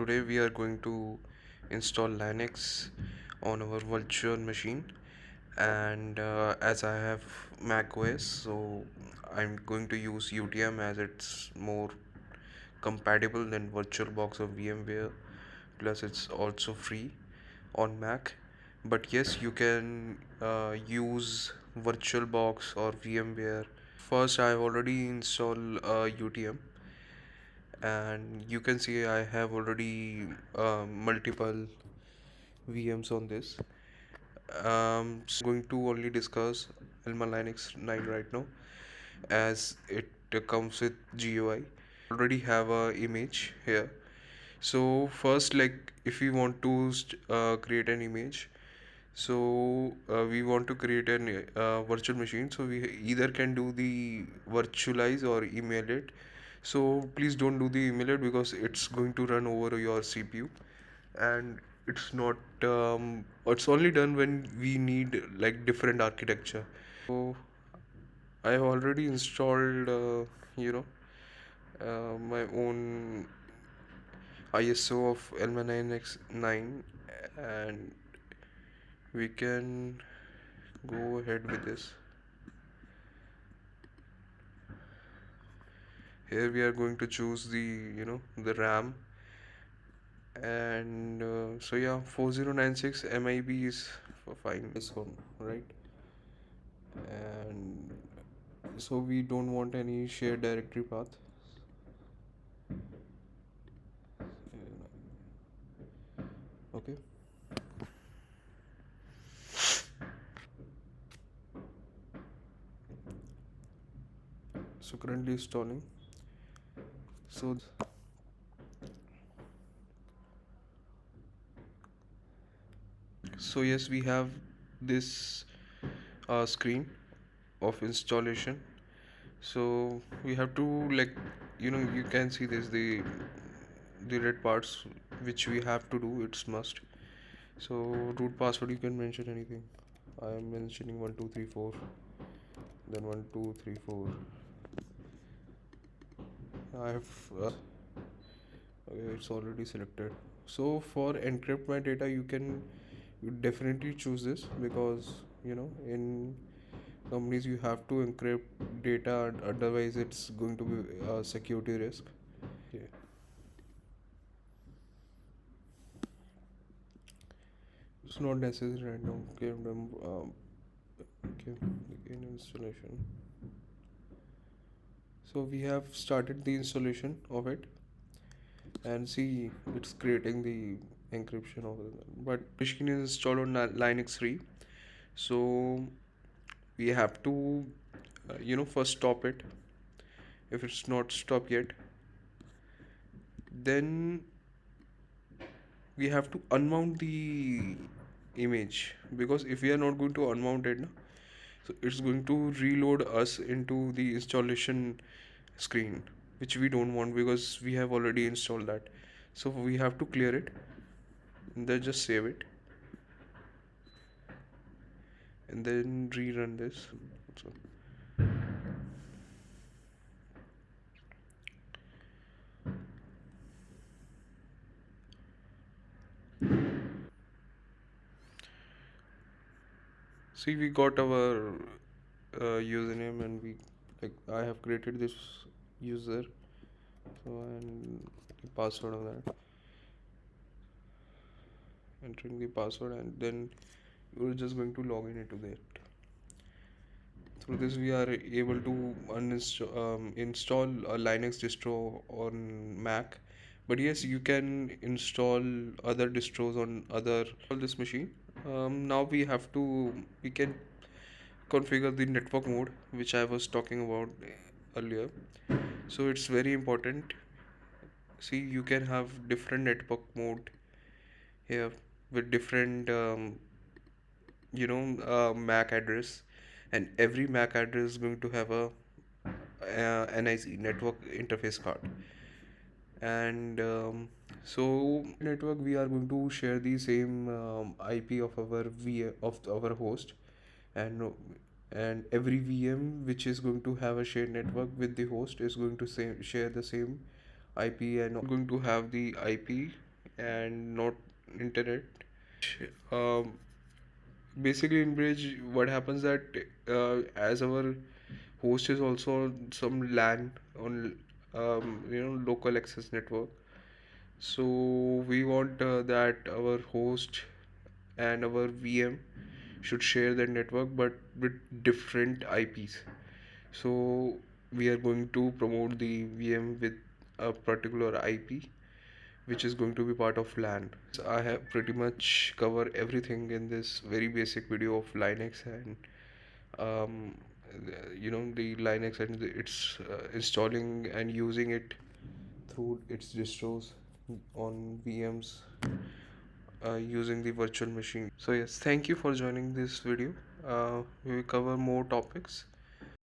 Today we are going to install Linux on our virtual machine, and as I have Mac OS, so I'm going to use UTM as it's more compatible than VirtualBox or VMware. Plus, it's also free on Mac. But yes, you can use VirtualBox or VMware. First, I've already installed UTM, and you can see I have already multiple VMs on this. Going to only discuss Elma Linux 9 right now, as it comes with GUI. Already have a image here. So first, like if we want to create an image, so we want to create an virtual machine. So we either can do the virtualize or email it. So please don't do the email it because it's going to run over your CPU, and it's not it's only done when we need like different architecture. So I have already installed you know my own ISO of LM9X9, and we can go ahead with this. Here we are going to choose the RAM, and so yeah, 4096 MIB is fine this one, right? And so we don't want any shared directory path. Okay, so currently installing. So yes, we have this screen of installation. So we have to, like, you can see this, the red parts which we have to do. It's must. So root password, you can mention anything. I am mentioning 1234, then 1234. I have okay, it's already selected. So for encrypt my data, you definitely choose this, because in companies you have to encrypt data, otherwise it's going to be a security risk. Okay. It's not necessary right now. Okay, okay, begin installation. So we have started the installation of it, and see it's creating the encryption of it. But machine is installed on Linux 3, so we have to first stop it. If it's not stopped yet, then we have to unmount the image, because if we are not going to unmount it, so it's going to reload us into the installation screen, which we don't want because we have already installed that. So we have to clear it, and then just save it, and then rerun this. So see, we got our username, and we, like, I have created this user, so, and the password of that, entering the password, and then we're just going to log in into that. Through this we are able to install a Linux distro on Mac. But yes, you can install other distros on other on this machine. Now we can configure the network mode, which I was talking about earlier. So it's very important. See, you can have different network mode here with different Mac address, and every Mac address is going to have a NIC, network interface card. And so network, we are going to share the same IP of our of our host, and every VM which is going to have a shared network with the host is going to share the same IP, and going to have the IP and not internet. Um, Basically, in Bridge, what happens that as our host is also on some LAN on local access network. So we want that our host and our VM should share that network but with different IPs. So we are going to promote the VM with a particular IP which is going to be part of LAN. I have pretty much covered everything in this very basic video of Linux and um, the Linux and its installing and using it through its distros on VMs using the virtual machine. So yes, thank you for joining this video. We will cover more topics